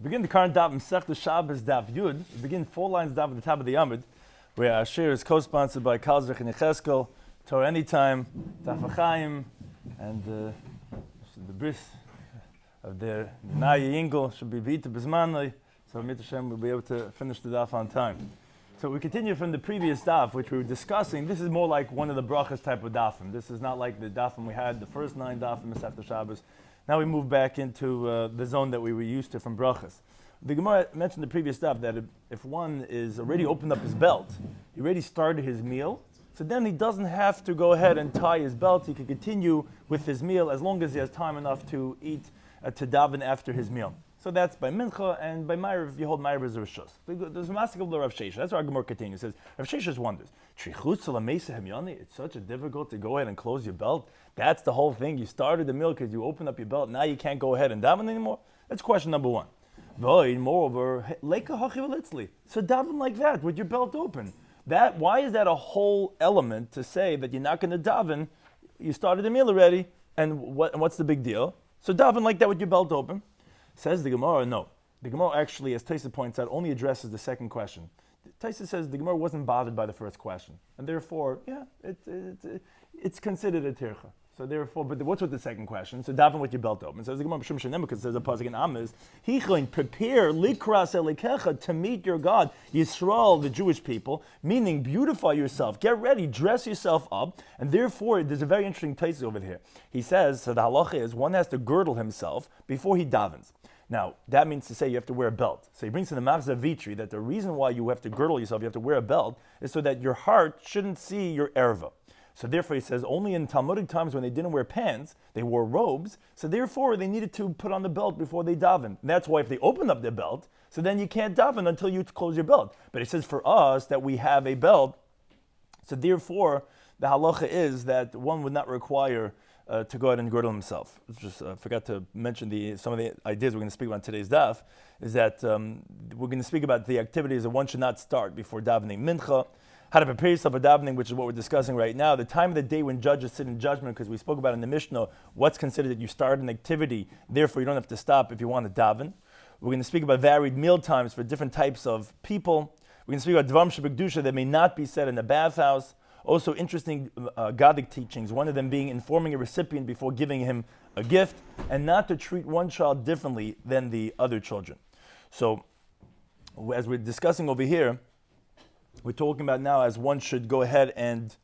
We begin the current Daf Masechta Shabbos Daf Yud. We begin 4 lines down at the top of the Yamid, where our shiur is co-sponsored by Kalzrich and Yecheskel, Torah Anytime, Daf Chaim, and the bris of their Naya Yingel should be beat to Bismanli, so Amit Hashem will be able to finish the Daf on time. So we continue from the previous Daf, which we were discussing. This is more like one of the brachas type of Dafim. This is not like the Dafim we had, the first 9 Dafim Masechta Shabbos. Now we move back into the zone that we were used to from brachas. The Gemara mentioned the previous Daf that if one is already opened up his belt, he already started his meal, so then he doesn't have to go ahead and tie his belt. He can continue with his meal as long as he has time enough to eat, to daven after his meal. So that's by Mincha, and by Ma'ariv, you hold Ma'ariv as a Rishus. There's a massive of the Rav Shesha. That's why our Gemara continues. It says, Rav Shesha's wonders, it's such a difficult to go ahead and close your belt. That's the whole thing. You started the meal because you opened up your belt. Now you can't go ahead and daven anymore. That's question number 1. Moreover, so daven like that with your belt open. Why is that a whole element to say that you're not going to daven? You started the meal already, and what's the big deal? So daven like that with your belt open. Says the Gemara, no. The Gemara actually, as Taisa points out, only addresses the second question. Taisa says the Gemara wasn't bothered by the first question, and therefore, it's considered a tircha. So therefore, but what's with the second question? So daven with your belt open. Says the Gemara, because there's a pasuk in Amos, Hichlein, prepare likras elikecha to meet your God, Yisrael, the Jewish people, meaning beautify yourself, get ready, dress yourself up, and therefore, there's a very interesting Taisa over here. He says, so the halacha is one has to girdle himself before he davens. Now, that means to say you have to wear a belt. So he brings in the Machzah Vitri that the reason why you have to girdle yourself, you have to wear a belt, is so that your heart shouldn't see your erva. So therefore he says only in Talmudic times when they didn't wear pants, they wore robes, so therefore they needed to put on the belt before they daven. And that's why if they open up their belt, so then you can't daven until you close your belt. But he says for us that we have a belt, so therefore the halacha is that one would not require to go ahead and girdle himself. Just forgot to mention some of the ideas we're going to speak about in today's daf, is that we're going to speak about the activities that one should not start before davening mincha, how to prepare yourself for davening, which is what we're discussing right now, the time of the day when judges sit in judgment, because we spoke about in the Mishnah, what's considered that you start an activity, therefore you don't have to stop if you want to daven. We're going to speak about varied meal times for different types of people. We're going to speak about dvarim shebekdusha that may not be said in the bathhouse. Also interesting Gadic teachings, one of them being informing a recipient before giving him a gift, and not to treat one child differently than the other children. So, as we're discussing over here, we're talking about now as one should go ahead and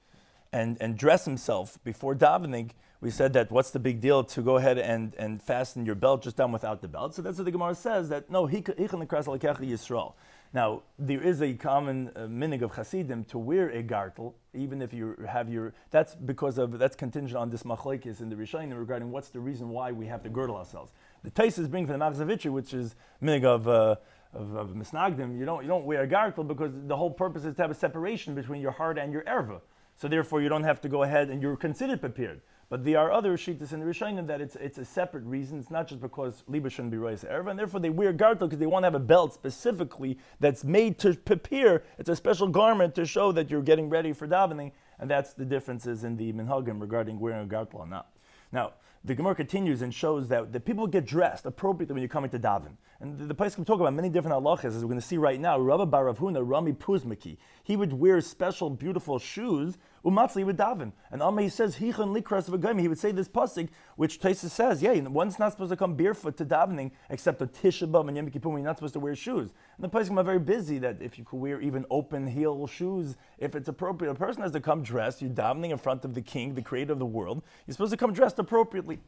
dress himself before davening. We said that what's the big deal to go ahead and fasten your belt just down without the belt. So that's what the Gemara says, that no, Yisrael. Now, there is a common minig of Hasidim to wear a gartel, even if you have that's contingent on this machlekes in the Rishonim regarding what's the reason why we have to girdle ourselves. The Taisus bring from the Machzah Vitri, which is minig of Misnagdim, you don't wear a gartel because the whole purpose is to have a separation between your heart and your erva. So therefore you don't have to go ahead and you're considered prepared. But there are other shittas in the Rishonim that it's a separate reason. It's not just because Liba shouldn't be raised erva, and therefore they wear gartel because they want to have a belt specifically that's made to prepare. It's a special garment to show that you're getting ready for davening, and that's the differences in the minhagim regarding wearing a gartel or not. Now, the Gemara continues and shows that the people get dressed appropriately when you're coming to daven. And the place can talk about many different halachas, as we're going to see right now. Rabbi Bar Rav Huna, Rami Puzmaki, he would wear special, beautiful shoes, umatzli would daven. And Amma, he says, Hichon likras v'goyim, he would say this pasuk, which Taisa says, one's not supposed to come barefoot to davening, except a Tisha B'Av and Yom Kippur, when you're not supposed to wear shoes. And the place can be very busy that if you could wear even open heel shoes, if it's appropriate, a person has to come dressed. You're davening in front of the king, the creator of the world. You're supposed to come dressed appropriately.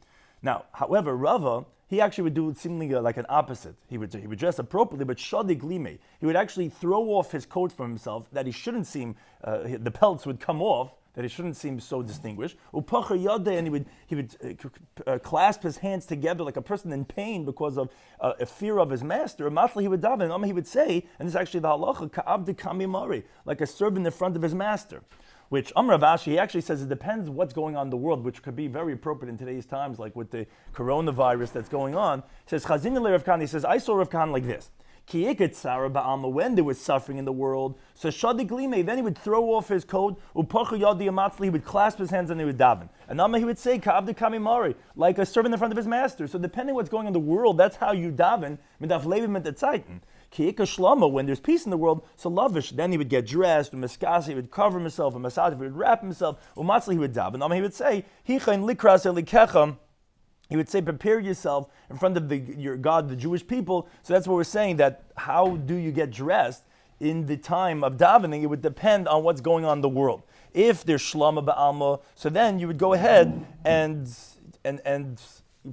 Now, however, Rava, he actually would do seemingly like an opposite. He would dress appropriately, but shadig lime. He would actually throw off his coat from himself, that he shouldn't seem, the pelts would come off, that he shouldn't seem so distinguished. Upachar yadeh, and he would clasp his hands together like a person in pain because of a fear of his master. Matla, he would daven, and he would say, and this is actually the halacha, ka'abdi kamimari, like a servant in front of his master. Which Rav Ashi, he actually says it depends what's going on in the world, which could be very appropriate in today's times, like with the coronavirus that's going on. He says, Chazin le Rav Khan, he says, I saw Rav Khan like this. When there was suffering in the world, so shadik lime, then he would throw off his coat, he would clasp his hands and he would daven. And Nama he would say, Ka'avdi kamimari, like a servant in front of his master. So depending on what's going on in the world, that's how you daven, midaf levim at the tzaitin. Ki'ika shlama, when there's peace in the world, so lavish, then he would get dressed, umaskasi, he would cover himself, umasad, he would wrap himself, umatzli, he would daven. Nama he would say, Hichain likras elikechem, he would say, prepare yourself in front of your God, the Jewish people. So that's what we're saying, that how do you get dressed in the time of davening? It would depend on what's going on in the world. If there's shlama ba'alma, so then you would go ahead and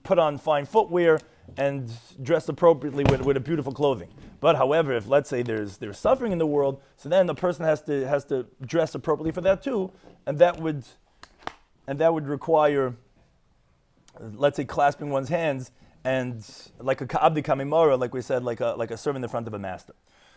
put on fine footwear and dress appropriately with a beautiful clothing. But however, if let's say there's suffering in the world, so then the person has to dress appropriately for that too, and that would require, let's say, clasping one's hands and like a ka'abdi kamimara, like we said, like a servant in front of a master.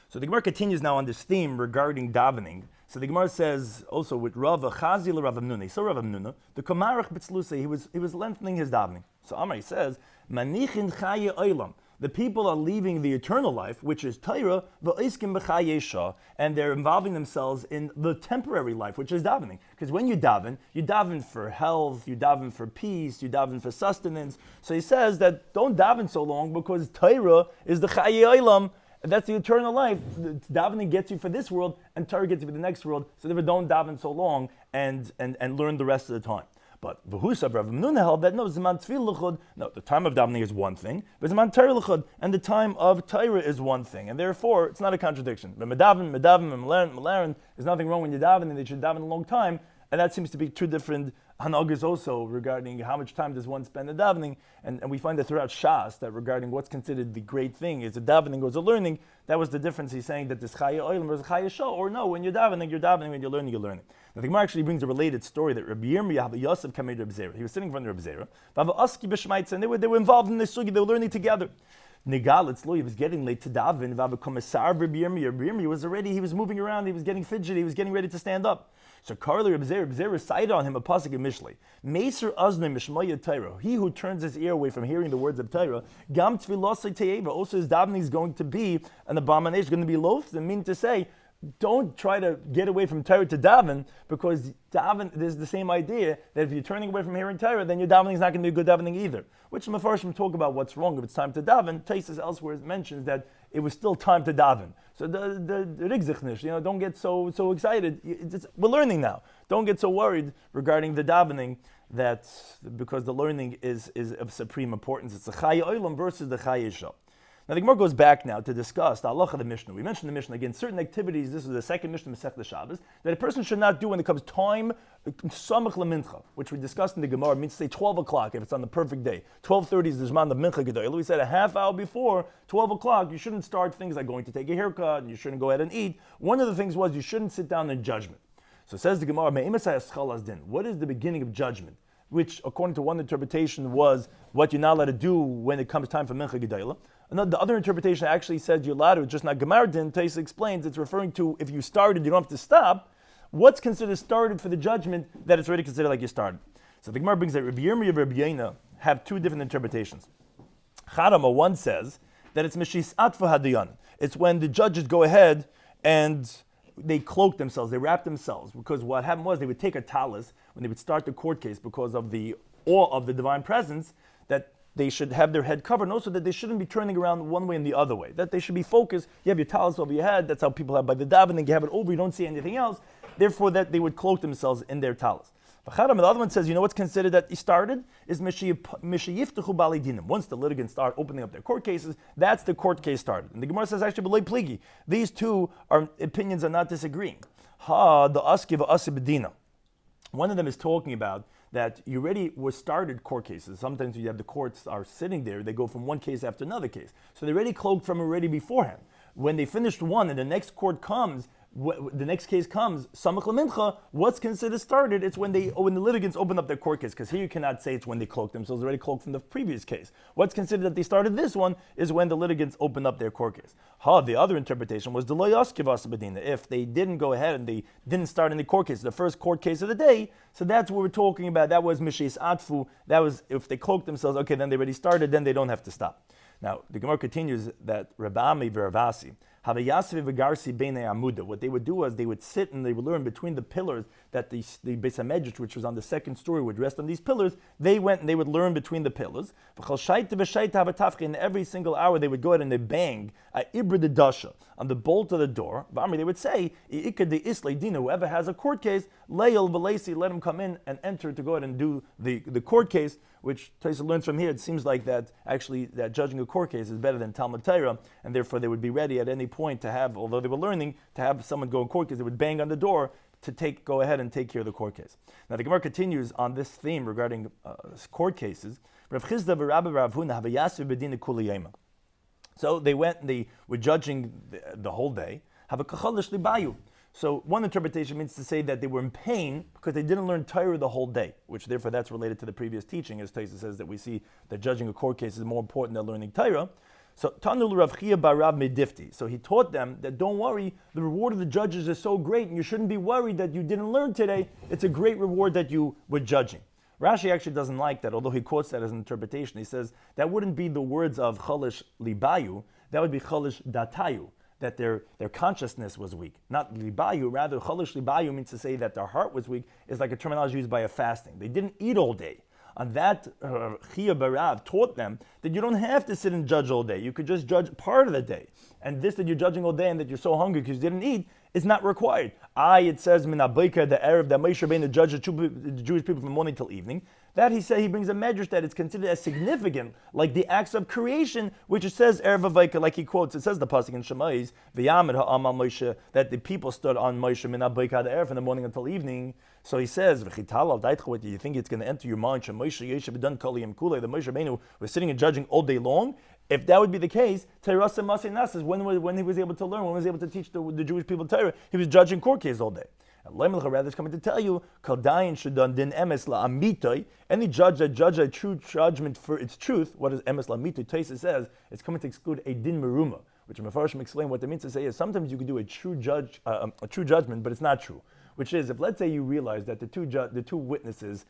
So the Gemara continues now on this theme regarding davening. So the Gemara says also with Rav Chazi Rav Amnuna. So Rav Amnuna, the Kamarach Bitzlusa, he was lengthening his davening. So Amar says, Manichin Chaye Olam. The people are leaving the eternal life, which is Torah, v'oiskim b'chayesha, and they're involving themselves in the temporary life, which is davening. Because when you daven for health, you daven for peace, you daven for sustenance. So he says that don't daven so long because Torah is the Chaye Olam, and that's the eternal life. Davening gets you for this world, and Torah gets you for the next world. So therefore, don't daven so long and learn the rest of the time. But V'husa Rav Amnuna held that no, Zman Tefillah L'chud, no, the time of davening is one thing, but Zman Torah L'chud, and the time of Torah is one thing, and therefore it's not a contradiction. But Medaven, and Malaren, there's nothing wrong when you daven, and they should daven a long time, and that seems to be two different hanagas also regarding how much time does one spend in davening, and we find that throughout Shas that regarding what's considered the great thing, is it davening or is it learning? That was the difference. He's saying that this Chaya Olam versus Chaya Shah, or no, when you're davening, when you're learning, you're learning. Now the Gemara actually brings a related story that Rabbi Yirmiyah Yosef came to Rabbi Zera. He was sitting in front of Rabbi Zera, and they were involved in this sugi. They were learning together. Nigal, it's Louis, he was getting late to daven. Rabbi Yirmiyah was already, he was moving around, he was getting fidgety, he was getting ready to stand up. So Karli Rabbi Zera recited on him a pasuk in Mishlei. Meser Aznei Mishmaya Torah. He who turns his ear away from hearing the words of Torah, Gam Tfilasei Te'eva. Also his davening is going to be an abomination, going to be loathsome, meaning to say, don't try to get away from Torah to daven, because daven, there's the same idea that if you're turning away from hearing Torah, then your davening is not going to be a good davening either. Which the Mefarshim talk about what's wrong if it's time to daven. Taisus elsewhere mentions that it was still time to daven. So the rigzichnish, don't get so excited. We're learning now. Don't get so worried regarding the davening, because the learning is of supreme importance. It's the Chaya Olam versus the Chaya Shah. Now the Gemara goes back now to discuss the halacha of the Mishnah. We mentioned the Mishnah again. Certain activities, this is the second Mishnah Masechta Shabbos, that a person should not do when it comes time samach lemincha, which we discussed in the Gemara. It means to say 12 o'clock if it's on the perfect day. 12:30 is the zman of mincha gedol. We said a half hour before 12 o'clock, you shouldn't start things like going to take a haircut. You shouldn't go ahead and eat. One of the things was you shouldn't sit down in judgment. So says the Gemara, what is the beginning of judgment? Which, according to one interpretation, was what you're not allowed to do when it comes time for mincha gedol. The other interpretation actually said you're allowed to, just not Gemara din. Taisa explains it's referring to if you started, you don't have to stop. What's considered started for the judgment that it's already considered like you started? So the Gemara brings that Rabbi Yirmiyah and Rabbi Yaina have two different interpretations. Charama, one says that it's Meshis Atfa Hadayan. It's when the judges go ahead and they cloak themselves, they wrap themselves, because what happened was they would take a talis when they would start the court case because of the awe of the divine presence, that they should have their head covered, and also that they shouldn't be turning around one way and the other way. That they should be focused. You have your talis over your head. That's how people have by the davening. You have it over. You don't see anything else. Therefore, that they would cloak themselves in their talis. The other one says, what's considered that he started is mishayiftechu balidinim. Once the litigants start opening up their court cases, that's the court case started. And the Gemara says actually, b'loi pligi. These two opinions are not disagreeing. The askiva asibedina. One of them is talking about that you already were started court cases. Sometimes you have the courts are sitting there, they go from one case after another case. So they're already cloaked from already beforehand. When they finished one and the next court comes, the next case comes, samach lemincha, what's considered started? It's when the litigants open up their court case, because here you cannot say it's when they cloaked themselves, already cloaked from the previous case. What's considered that they started this one is when the litigants open up their court case. The other interpretation was the lo yaskiv asabedina. If they didn't go ahead and they didn't start any court case, the first court case of the day, so that's what we're talking about. That was mishis atfu. That was if they cloaked themselves, okay, then they already started, then they don't have to stop. Now, the Gemara continues that Rabami Veravasi, what they would do was they would sit and they would learn between the pillars that the Beis HaMedrash, which was on the second story, would rest on these pillars. They went and they would learn between the pillars. And every single hour they would go ahead and they bang on the bolt of the door. They would say, whoever has a court case, let him come in and enter to go ahead and do the court case, which Taisa learns from here. It seems like that actually that judging a court case is better than Talmud Torah, and therefore they would be ready at any point to have, although they were learning, to have someone go in court case. They would bang on the door to go ahead and take care of the court case. Now the Gemara continues on this theme regarding court cases. So they went and they were judging the whole day. So one interpretation means to say that they were in pain because they didn't learn Torah the whole day, which therefore that's related to the previous teaching, as Taisa says that we see that judging a court case is more important than learning Torah. So Tanul Rav Chia bar Rav Medifti. So he taught them that don't worry, the reward of the judges is so great, and you shouldn't be worried that you didn't learn today. It's a great reward that you were judging. Rashi actually doesn't like that, although he quotes that as an interpretation. He says that wouldn't be the words of Chalish Libayu, that would be Chalish Datayu, that their consciousness was weak. Not Libayu, rather Chalish Libayu means to say that their heart was weak, is like a terminology used by a fasting. They didn't eat all day. On that, Chia Barav taught them that you don't have to sit and judge all day. You could just judge part of the day. And this that you're judging all day and that you're so hungry because you didn't eat is not required. It says, Min Abayka, the Arab, that Moshe Rabbeinu judged the Jewish people from morning till evening. That he said, he brings a medrash that it's considered as significant, like the acts of creation, which it says, Erev Avayka, like he quotes, it says the pasuk in Shemais, V'yamid ha'amal Moshe, that the people stood on Moshe, Min Abayka, the Erev, from the morning until evening. So he says, what do you think it's going to enter your mind? That Moshe Rabbeinu was sitting and judging all day long. If that would be the case, Teirasa Masei Nasas, when he was able to learn, when he was able to teach the Jewish people Torah, he was judging court cases all day. And rather is coming to tell you, any judge that judges a true judgment for its truth, what is emes la'amitoy? Taisa says it's coming to exclude a din meruma, which Mefarshim explain what that means to say is sometimes you can do a true judgment, but it's not true. Which is, if let's say you realize that the two witnesses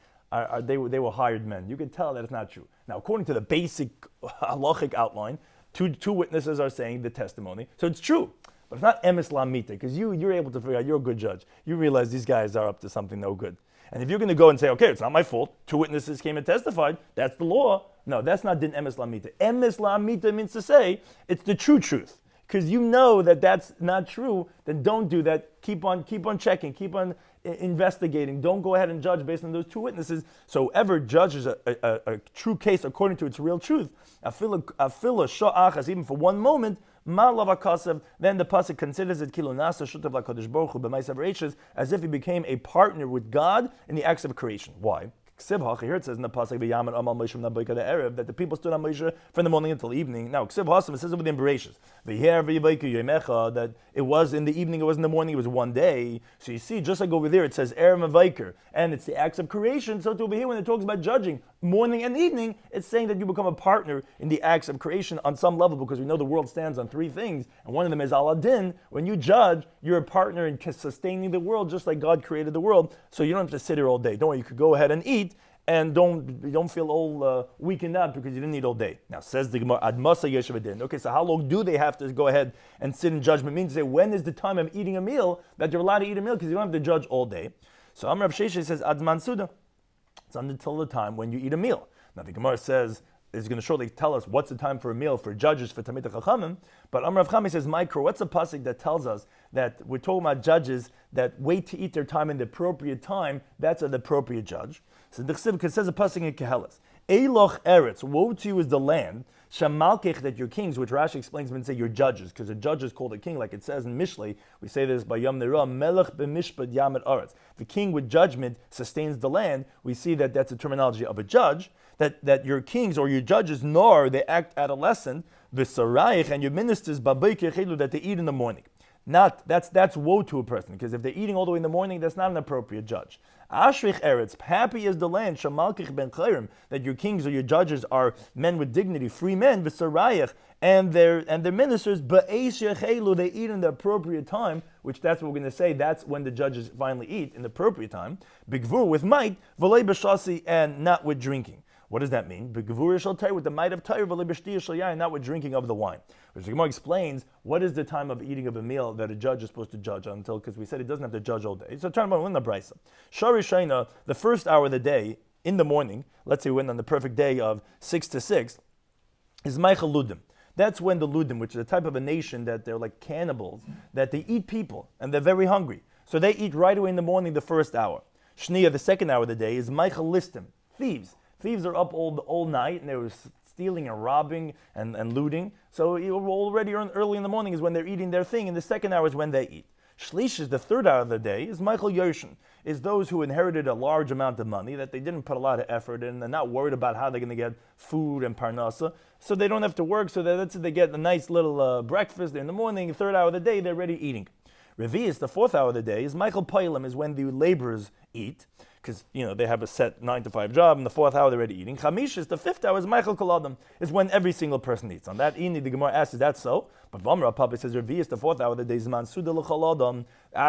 they were hired men, you can tell that it's not true. Now, according to the basic halachic outline, two witnesses are saying the testimony, so it's true. But it's not emes la'amitoy, because you're able to figure out, you're a good judge. You realize these guys are up to something no good. And if you're going to go and say, okay, it's not my fault, two witnesses came and testified, that's the law. No, that's not din emes la'amitoy. Emes la'amitoy means to say it's the true truth. Because you know that that's not true, then don't do that. Keep on checking, keep on investigating. Don't go ahead and judge based on those two witnesses. So whoever judges a true case according to its real truth, afila sha'achas, even for one moment, then the pasuk considers it kilunasa shutav lakadosh baruch hu b'maisav reishes, as if he became a partner with God in the acts of creation. Why? Here it says in the pasuk that the people stood on Moshe from the morning until evening. Now, it says within Bereshis that it was in the evening, it was in the morning, it was one day. So you see, just like over there, it says Erev Avayker, and it's the acts of creation. So over here, when it talks about judging morning and evening, it's saying that you become a partner in the acts of creation on some level, because we know the world stands on three things, and one of them is Al-Adin. When you judge, you're a partner in sustaining the world, just like God created the world. So you don't have to sit here all day. Don't worry, you could go ahead and eat. And don't feel all weakened out because you didn't eat all day. Now, says the Gemara, Ad Masa Yeshav Adin. Okay, so how long do they have to go ahead and sit in judgment? It means to say, when is the time of eating a meal that you're allowed to eat a meal, because you don't have to judge all day. So Amar Rav Sheshe says, Ad Mansuda. It's until the time when you eat a meal. Now, the Gemara says, is going to shortly tell us what's the time for a meal for judges, for Talmidei Chachamim. But Amar Rav Chami says, Micro, what's a pasuk that tells us that we're talking about judges that wait to eat their time in the appropriate time? That's an appropriate judge. So the Chsiv says a pasuk in Kehelas. Eiloch Eretz, woe to you is the land, Shamalkech, that your kings, which Rashi explains when say your judges, because a judge is called a king, like it says in Mishlei. We say this by Yom Nerah, Melech b'mishpat yamet aretz. The king with judgment sustains the land. We see that that's a terminology of a judge, that your kings or your judges, nor they act adolescent, v'sarayich, and your ministers, babayke chelu, that they eat in the morning. That's woe to a person, because if they're eating all the way in the morning, that's not an appropriate judge. Ashrich Eretz, happy is the land, Shamalkich ben Chayrim, that your kings or your judges are men with dignity, free men, v'sarayich, and their ministers, ba'eish yechelu, they eat in the appropriate time, which that's what we're going to say, that's when the judges finally eat, in the appropriate time, bigvur, with might, v'lei b'shasi, and not with drinking. What does that mean? With the might of Torah, not with drinking of the wine. Which the Gemara explains what is the time of eating of a meal that a judge is supposed to judge until, because we said he doesn't have to judge all day. So turn about in the brisa. Shari the first hour of the day in the morning, let's say when on the perfect day of 6 to 6, is Michael Ludim. That's when the Ludim, which is a type of a nation that they're like cannibals, that they eat people and they're very hungry. So they eat right away in the morning, the first hour. Shniya, the second hour of the day, is Michael Listim, thieves. Thieves are up all night and they were stealing and robbing and looting. So already early in the morning is when they're eating their thing, and the second hour is when they eat. Shlish is the third hour of the day, is Michael Yershin, is those who inherited a large amount of money that they didn't put a lot of effort in. They're not worried about how they're going to get food and parnasa, so they don't have to work, so that they get a nice little breakfast in the morning. Third hour of the day, they're already eating. Revi'is, the fourth hour of the day, is Michael Pailim, is when the laborers eat, because they have a set 9 to 5 job, and the fourth hour they're already eating. Chamish is the fifth hour, is Michael Koladam, is when every single person eats. On that the Gemara asks, is that so? But Vamra Papa says, Revi'is, the fourth hour of the day, is Mansuda l'Choladam.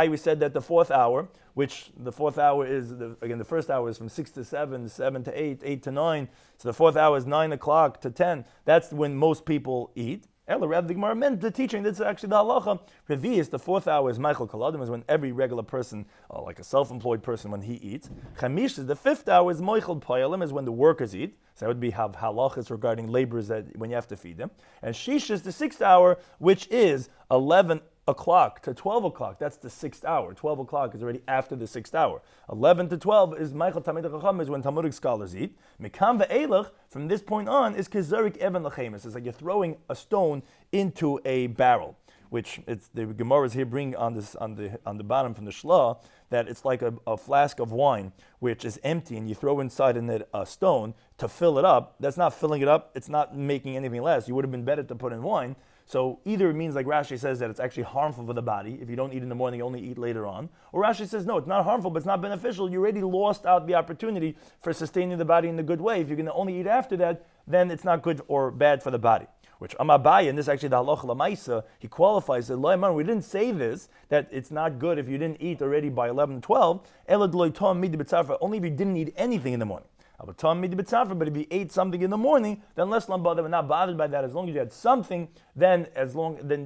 We said that the fourth hour, which the fourth hour is, the first hour is from 6 to 7, 7 to 8, 8 to 9. So the fourth hour is 9 o'clock to 10. That's when most people eat. Rather, the Gemara meant the teaching. That's actually the halacha. Revi'is, the fourth hour is Michael Kaladim, is when every regular person, like a self-employed person, when he eats. Chamish is the fifth hour, is Moichel Payalim, is when the workers eat. So that would be have halachas regarding laborers that when you have to feed them. And Shish is the sixth hour, which is 11 o'clock to 12 o'clock. That's the sixth hour. 12 o'clock is already after the sixth hour. 11 to 12 is Michael Tamid Chacham, is when Talmudic scholars eat. Mikam ve'elach, from this point on, is Kizarik Eben Lachemis. It's like you're throwing a stone into a barrel, which it's the Gemara here bring on the bottom from the Shla, that it's like a flask of wine which is empty, and you throw inside in it a stone to fill it up. That's not filling it up. It's not making anything less. You would have been better to put in wine. So either it means, like Rashi says, that it's actually harmful for the body. If you don't eat in the morning, you only eat later on. Or Rashi says, no, it's not harmful, but it's not beneficial. You already lost out the opportunity for sustaining the body in a good way. If you're going to only eat after that, then it's not good or bad for the body. Which Amabai, and this is actually the halacha lamaisa, he qualifies that we didn't say this, that it's not good if you didn't eat already by 11, 12, only if you didn't eat anything in the morning. But if you ate something in the morning, then less lambada, we're not bothered by that. As long as you had something, then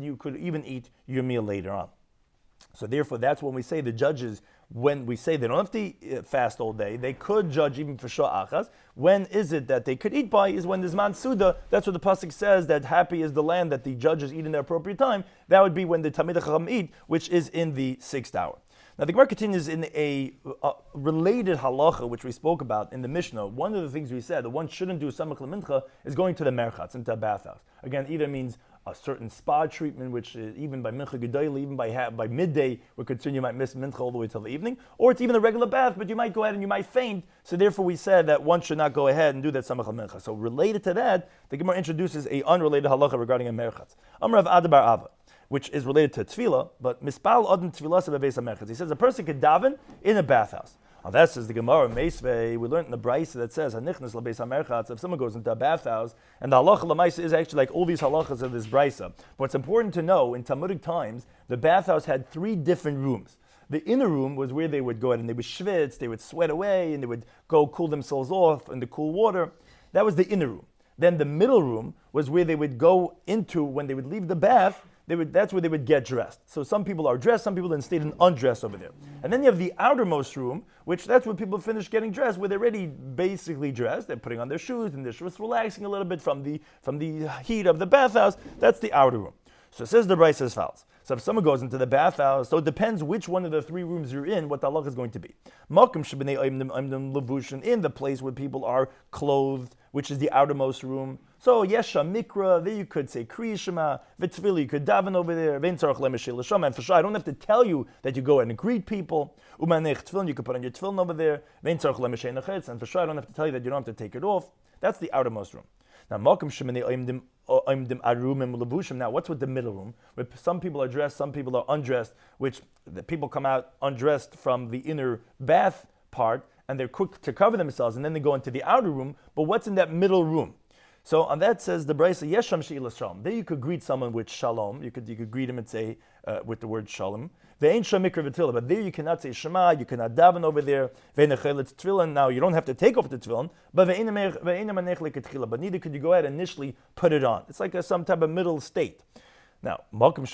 you could even eat your meal later on. So therefore, that's when we say the judges, when we say they don't have to fast all day, they could judge even for shah achas. When is it that they could eat by? Is when there's mansuda. That's what the pasuk says, that happy is the land that the judges eat in their appropriate time. That would be when the Talmidei Chacham eat, which is in the sixth hour. Now the Gemara continues in a related halacha, which we spoke about in the Mishnah. One of the things we said that one shouldn't do samach lemincha is going to the merchatz, into a bathhouse. Again, either means a certain spa treatment, which even by mincha gedayla, even by midday, we're concerned you might miss mincha all the way till the evening, or it's even a regular bath, but you might go ahead and you might faint. So therefore, we said that one should not go ahead and do that samach lemincha. So related to that, the Gemara introduces a unrelated halacha regarding a merchatz. Amar Rav Adabar Ava, which is related to tefillah, but mispal adam tefillah bebeis hamerchatz. He says a person could daven in a bathhouse. Now that says the Gemara Meisvei. We learned in the Brisa that says hanichnas lebeis hamerchatz. If someone goes into a bathhouse, and the halacha lemaisa is actually like all these halachas of this Brisa. But it's important to know in Talmudic times the bathhouse had 3 different rooms. The inner room was where they would go out and they would schwitz, they would sweat away, and they would go cool themselves off in the cool water. That was the inner room. Then the middle room was where they would go into when they would leave the bath. That's where they would get dressed. So some people are dressed, some people then stayed in undressed over there. And then you have the outermost room, which that's where people finish getting dressed, where they're already basically dressed. They're putting on their shoes and they're just relaxing a little bit from the heat of the bathhouse. That's the outer room. So it says the Brisa as follows. So if someone goes into the bathhouse, so it depends which one of the 3 rooms you're in, what the halacha is going to be. Makom shebnei oimdim levushin, in the place where people are clothed, which is the outermost room. So yesha mikra, there you could say kriya shema, v'tefillah, you could daven over there, vein tzarach lemeshel l'shama, and for sure I don't have to tell you that you go and greet people. Umanech tefillin, you could put on your tefillin over there, vein tzarach lemeshel nechetz, and for sure I don't have to tell you that you don't have to take it off. That's the outermost room. Now, makom shemnei oimdim arumim levushim. Now, what's with the middle room? Where some people are dressed, some people are undressed, which the people come out undressed from the inner bath part, and they're quick to cover themselves, and then they go into the outer room. But what's in that middle room? So on that says the Brisa, Yesham She'ilas Shalom. There you could greet someone with Shalom. You could greet him and say with the word Shalom. Ve'ein Sham Mikra V'Tefillah. But there you cannot say Shema. You cannot daven over there. Ve'ein Necheletz Tefillin. Now you don't have to take off the Tefillin. But ve'ein Manech Leketchila. But neither could you go ahead and initially put it on. It's like some type of middle state. Now, now with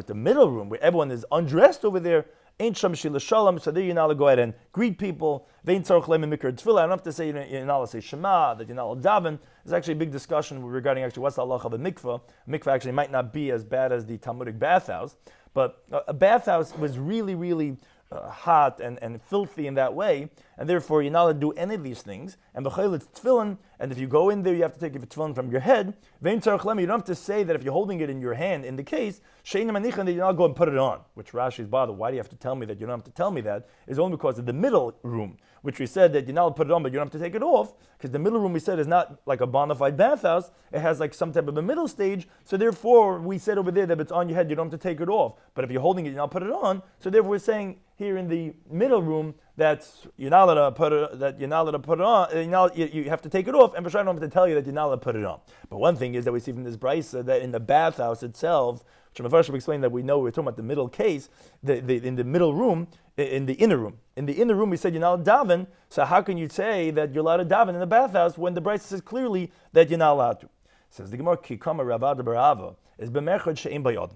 the middle room where everyone is undressed over there, ain't sham shila shalom. So there you're not allowed to go ahead and greet people. Vein tzarich leim mikra tefillah. I don't have to say you're not allowed to say Shema, that you're not allowed to daven. There's actually a big discussion regarding actually what's the halacha of a mikvah. A mikvah actually might not be as bad as the Talmudic bathhouse, but a bathhouse was really, really hot and filthy in that way, and therefore you're not allowed to do any of these things. And b'chayil it's tefillin, and if you go in there, you have to take your tefillin from your head. Vein tzarich leim. You don't have to say that if you're holding it in your hand, in the case, she'ein manichan, that you're not going to put it on. Which Rashi is bothered. Why do you have to tell me that? You don't have to tell me that. It's only because of the middle room, which we said that you're not allowed to put it on, but you don't have to take it off, because the middle room we said is not like a bona fide bathhouse. It has like some type of a middle stage. So therefore, we said over there that if it's on your head, you don't have to take it off. But if you're holding it, you're not put it on. So therefore, we're saying here in the middle room that you're not allowed to put it. That you're not allowed to put it on. You have to take it off. And B'shai don't have to tell you that you're not allowed to put it on. But one thing is that we see from this brisa that in the bathhouse itself, which Mepharshim explained that we know we're talking about the middle case, in the middle room, in the inner room. In the inner room, we said you're not allowed to daven. So how can you say that you're allowed to daven in the bathhouse when the brisa says clearly that you're not allowed to? Says the Gemara, Kikama Ravada Barava is b'merchad she'im bayad.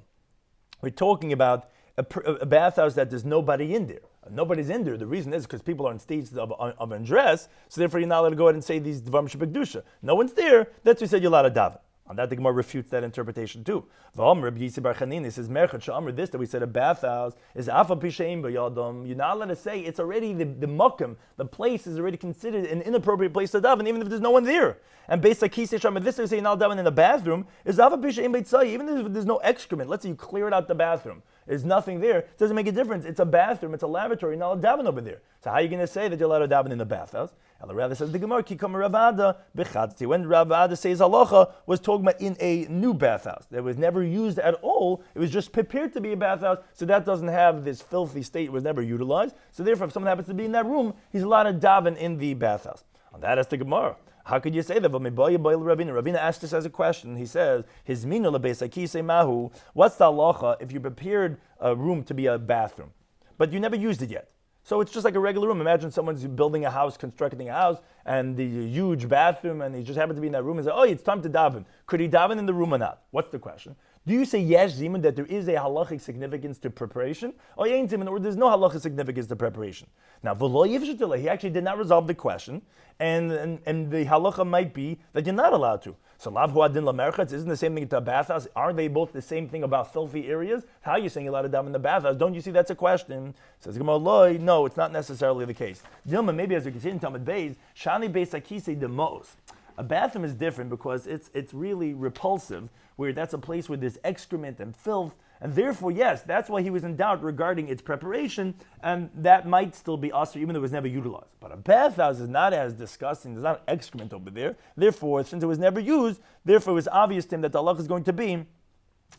We're talking about a bathhouse that there's nobody in there. Nobody's in there. The reason is because people are in states of undress, so therefore you're not allowed to go ahead and say these dvarim shebekdusha. No one's there. That's why we said you're allowed to daven. On that, the Gemara refutes that interpretation too. Rabbi Yisi Bar Chanina says, Merchat Sha'amr, this that we said a bathhouse is Afa Pishaim B'Yadam. You're not allowed to say it's already the mukim, the place is already considered an inappropriate place to daven, even if there's no one there. And based on Kisei Sha'amr, this that we say you're not daven in the bathroom is Afa Pishaim B'Tzai, even if there's no excrement. Let's say you cleared out the bathroom. There's nothing there. It doesn't make a difference. It's a bathroom. It's a lavatory. You're not allowed to daven over there. So how are you going to say that you're allowed to daven in the bathhouse? And rather says the Gemara, Kikam Ravada B'Chatzti. When Ravada says halacha was talking about in a new bathhouse that was never used at all. It was just prepared to be a bathhouse, so that doesn't have this filthy state. It was never utilized. So therefore, if someone happens to be in that room, he's allowed to daven in the bathhouse. On that is the Gemara. How could you say that? Ravina asked this as a question. He says, "His mina lebeisakise mahu." What's the halacha if you prepared a room to be a bathroom, but you never used it yet? So it's just like a regular room. Imagine someone's building a house, constructing a house, and the huge bathroom, and he just happened to be in that room and say, "Oh, it's time to daven." Could he daven in the room or not? What's the question? Do you say yes, Zimun, that there is a halachic significance to preparation? Or ain't Zimun, or there's no halachic significance to preparation? Now, he actually did not resolve the question, and the halacha might be that you're not allowed to. So lav huadin lamerchatz isn't the same thing to a bathhouse. Aren't they both the same thing about filthy areas? How are you saying you're allowed to daven in the bathhouse? Don't you see that's a question? Says Gemara, no, it's not necessarily the case. Dilma, maybe as we continue in Talmud Beis, shani beis akise demos. A bathroom is different because it's really repulsive, where that's a place where there's excrement and filth, and therefore, yes, that's why he was in doubt regarding its preparation, and that might still be usher, even though it was never utilized. But a bathhouse is not as disgusting, there's not excrement over there. Therefore, since it was never used, therefore it was obvious to him that the halakha is going to be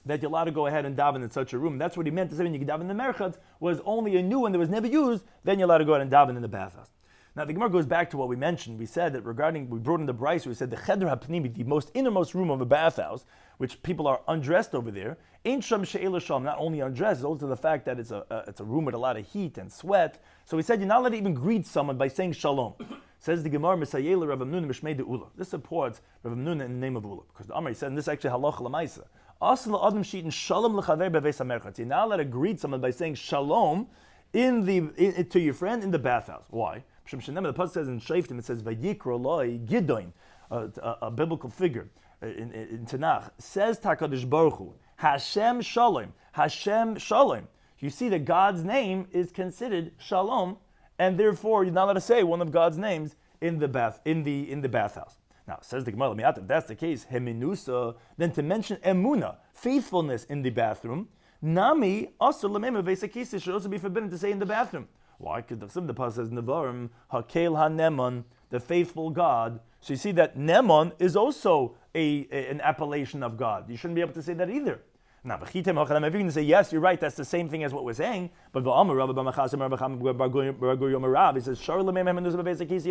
that you're allowed to go ahead and daven in such a room. That's what he meant to say when you can daven in the merchatz, was only a new one that was never used, then you're allowed to go ahead and daven in the bathhouse. Now the Gemara goes back to what we mentioned. We said that we brought in the brayso, we said the cheder hapnimi, the most innermost room of a bathhouse, which people are undressed over there, ain't sham she'ela sham, not only undressed, it's also the fact that it's a room with a lot of heat and sweat. So we said you're not allowed to even greet someone by saying shalom. Says the Gemara, Misayela Rav Amnuna Mishmei de Ula. This supports Rav Amnuna in the name of Ula, because the Amar said, and this is actually halacha l'maisa. Asla adam sheetin shalom l'chaver beveis hamerchatz. You're not allowed to greet someone by saying shalom to your friend in the bathhouse. Why? The pasuk says in Shoftim, it says Vayikro Loi Gidoin, a biblical figure in Tanakh, says Takadish Baruch Hu, Hashem Shalom, Hashem Shalom. You see that God's name is considered Shalom, and therefore you're not allowed to say one of God's names in the bathhouse. Now says the Gemara, if that's the case, Heminusa, then to mention Emuna, faithfulness in the bathroom, Nami also Lamema Vesakisa should also be forbidden to say in the bathroom. Why? Because the pasuk says Nevarim Hakel HaNeman, the faithful God. So you see that Neman is also an appellation of God. You shouldn't be able to say that either. Now, if you're going to say, yes, you're right, that's the same thing as what we're saying, but he says, a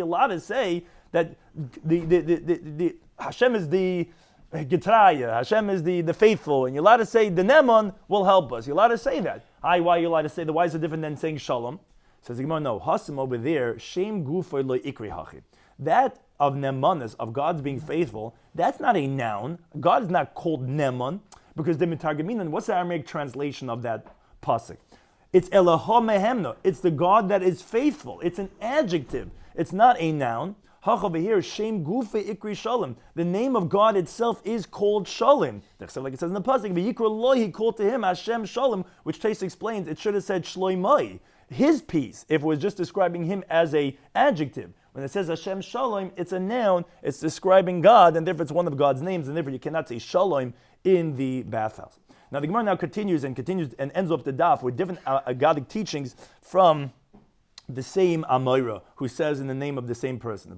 lot of say that the Hashem is the Getraya, Hashem is the faithful, and you're allowed to say the Neman will help us. You're allowed to say that. Why are you allowed to say that? Why is it different than saying Shalom? Says the Gemara, no, Hasim over there, Shem Gufoy Lo Ikri Hachi. That of Nemanis, of God's being faithful, that's not a noun. God is not called Neman, because the Mitargaminan, what's the Aramaic translation of that pasuk? It's Eloha Mehemna. It's the God that is faithful. It's an adjective. It's not a noun. Hach over here, Shem Gufe Ikri Shalom. The name of God itself is called Shalom. Like it says in the pasuk, V'yikra Lo, he called to him Hashem Shalom, which Tais explains it should have said Shloimai, his peace, if it was just describing him as a adjective. When it says Hashem Shalom, it's a noun, it's describing God, and therefore it's one of God's names, and therefore you cannot say Shalom in the bathhouse. Now the Gemara now continues and ends up the daf with different Agadic teachings from the same Amoira, who says in the name of the same person. It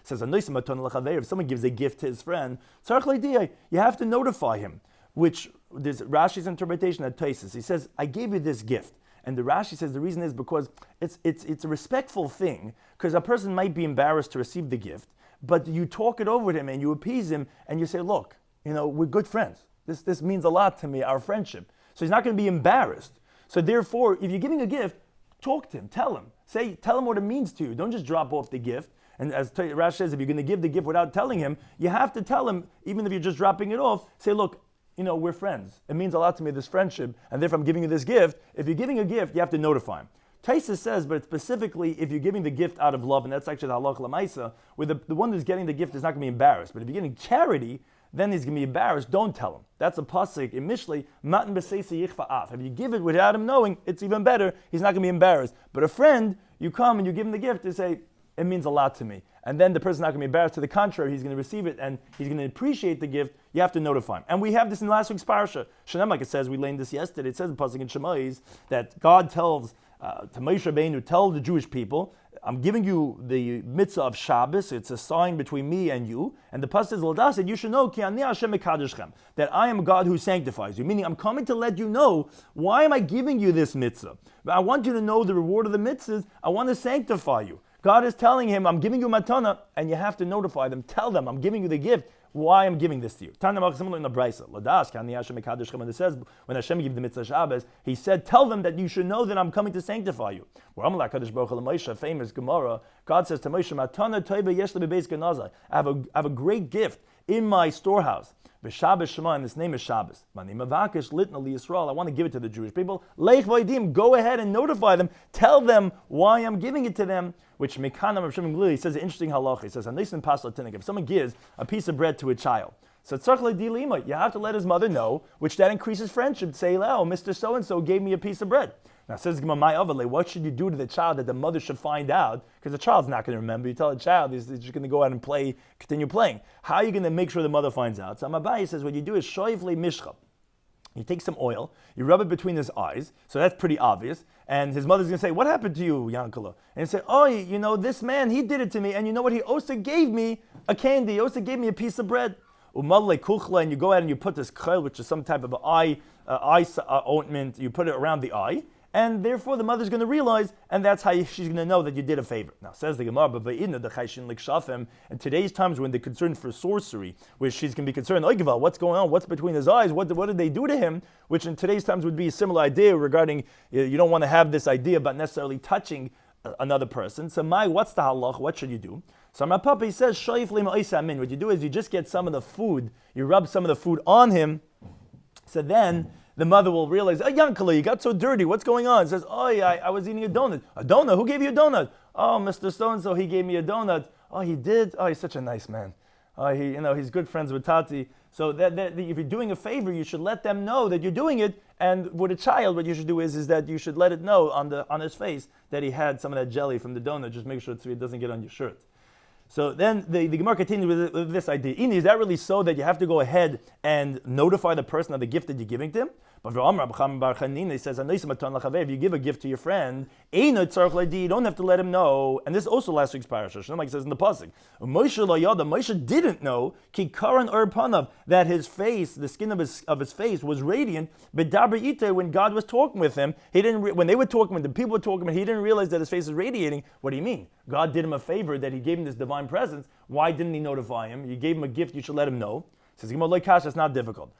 says, if someone gives a gift to his friend, you have to notify him, which there's Rashi's interpretation at Taisus. He says, I gave you this gift. And the Rashi says the reason is because it's a respectful thing, because a person might be embarrassed to receive the gift, but you talk it over with him and you appease him and you say, look, we're good friends. This means a lot to me, our friendship. So he's not going to be embarrassed. So therefore, if you're giving a gift, talk to him, tell him what it means to you. Don't just drop off the gift. And as Rashi says, if you're going to give the gift without telling him, you have to tell him, even if you're just dropping it off, say, look, we're friends. It means a lot to me, this friendship, and therefore I'm giving you this gift. If you're giving a gift, you have to notify him. Taisa says, but specifically if you're giving the gift out of love, and that's actually the halach l'maisa, where the one who's getting the gift is not going to be embarrassed. But if you're getting charity, then he's going to be embarrassed. Don't tell him. That's a pasuk in Mishlei, matan b'seisa yichfa af. If you give it without him knowing, it's even better. He's not going to be embarrassed. But a friend, you come and you give him the gift, you say, it means a lot to me. And then the person's not going to be embarrassed. To the contrary, he's going to receive it and he's going to appreciate the gift. You have to notify him. And we have this in last week's parasha. Shanem, like it says, we learned this yesterday. It says in pasuk in Shemais that God tells to Moshe Rabbeinu, tell the Jewish people, I'm giving you the mitzvah of Shabbos. It's a sign between me and you. And the pasuk says, L'das, said, you should know Ki ani Hashem mekadoshchem, that I am God who sanctifies you. Meaning, I'm coming to let you know, why am I giving you this mitzvah? I want you to know the reward of the mitzvahs. I want to sanctify you. God is telling him, I'm giving you matana, and you have to notify them. Tell them, I'm giving you the gift, why I'm giving this to you. Similar in the Brisa. When it says, when Hashem gave the mitzvah Shabbos, he said, tell them that you should know that I'm coming to sanctify you. Famous Gemara, God says to Moshe, I have a great gift in my storehouse. Shabbos Shema, and this name is Shabbos. I want to give it to the Jewish people. Go ahead and notify them. Tell them why I'm giving it to them. Which Mekanam Rav Shimon Glili says an interesting halacha. He says, if someone gives a piece of bread to a child, so you have to let his mother know, which that increases friendship. Say, oh, Mr. So-and-so gave me a piece of bread. Now, says what should you do to the child that the mother should find out? Because the child's not going to remember. You tell the child, he's just going to go out and play, continue playing. How are you going to make sure the mother finds out? So Amabai says, what you do is shoivle mishcha. You take some oil, you rub it between his eyes, so that's pretty obvious. And his mother's going to say, what happened to you, Yankala? And he say, oh, this man, he did it to me. And you know what? He also gave me a candy. He also gave me a piece of bread. And you go out and you put this khel, which is some type of eye ointment, you put it around the eye. And therefore the mother's going to realize, and that's how she's going to know that you did a favor. Now says the Gemara, but in today's times when they're concerned for sorcery, where she's going to be concerned, what's going on? What's between his eyes? What did they do to him? Which in today's times would be a similar idea regarding, you don't want to have this idea about necessarily touching another person. So what's the halach? What should you do? So my papa, he says, what you do is you just get some of the food, you rub some of the food on him, so then the mother will realize, Yankala, you got so dirty. What's going on? It says, I was eating a donut. A donut? Who gave you a donut? Oh, Mr. So-and-so, he gave me a donut. Oh, he did? Oh, he's such a nice man. He's good friends with Tati. So that if you're doing a favor, you should let them know that you're doing it. And with a child, what you should do is that you should let it know on his face that he had some of that jelly from the donut. Just make sure it doesn't get on your shirt. So then the Gemara continues with this idea. Is that really so that you have to go ahead and notify the person of the gift that you're giving to him? But he says, if you give a gift to your friend, you don't have to let him know. And this is also last week's parasha. Like it says in the pasuk, Moshe didn't know that his face, the skin of his face, was radiant. When God was talking with him, he didn't. When they were talking, when the people were talking, he didn't realize that his face is radiating. What do you mean? God did him a favor that he gave him this divine presence. Why didn't he notify him? You gave him a gift. You should let him know. Says it's not difficult.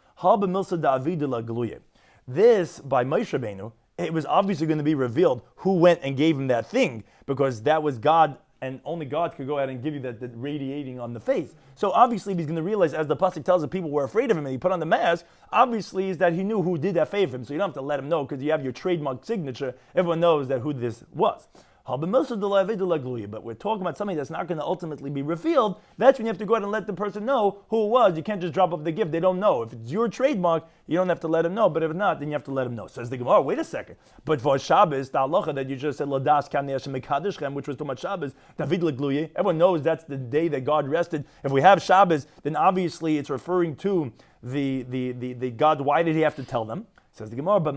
This, by Moshe Rabbeinu, it was obviously going to be revealed who went and gave him that thing, because that was God, and only God could go out and give you that radiating on the face. So obviously he's going to realize, as the pasuk tells the people were afraid of him and he put on the mask, obviously is that he knew who did that favor for him. So you don't have to let him know, because you have your trademark signature. Everyone knows that who this was. But we're talking about something that's not going to ultimately be revealed. That's when you have to go out and let the person know who it was. You can't just drop off the gift. They don't know. If it's your trademark, you don't have to let them know. But if not, then you have to let them know. So as they go, oh, wait a second. But for Shabbos, the halacha that you just said, Ladas Kanei Hashem Mekadoshchem, which was talking about Shabbos, David Legluye, everyone knows that's the day that God rested. If we have Shabbos, then obviously it's referring to the God. Why did he have to tell them? Says the Gemara, but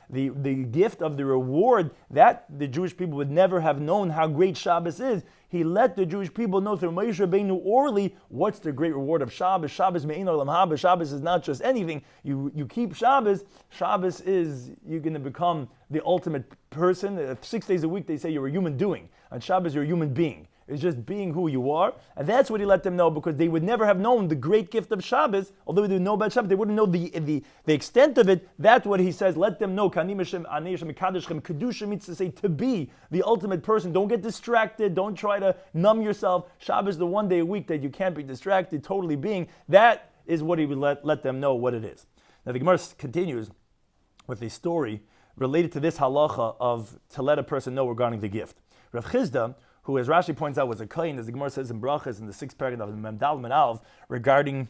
the gift of the reward that the Jewish people would never have known how great Shabbos is. He let the Jewish people know through Moshe Rabbeinu orally what's the great reward of Shabbos. Shabbos me'ein olam haba. Shabbos is not just anything. You keep Shabbos. Shabbos is you're going to become the ultimate person. 6 days a week they say you're a human doing. On Shabbos you're a human being. It's just being who you are. And that's what he let them know, because they would never have known the great gift of Shabbos. Although they didn't know about Shabbos, they wouldn't know the extent of it. That's what he says. Let them know. Kedusha means to say to be the ultimate person. Don't get distracted. Don't try to numb yourself. Shabbos is the one day a week that you can't be distracted, totally being. That is what he would let them know what it is. Now the Gemara continues with a story related to this halacha of to let a person know regarding the gift. Rav Chizda, who, as Rashi points out, was a kohen, as the Gemara says in Brachas in the 6th paragraph of Mem Dal Men Alv, regarding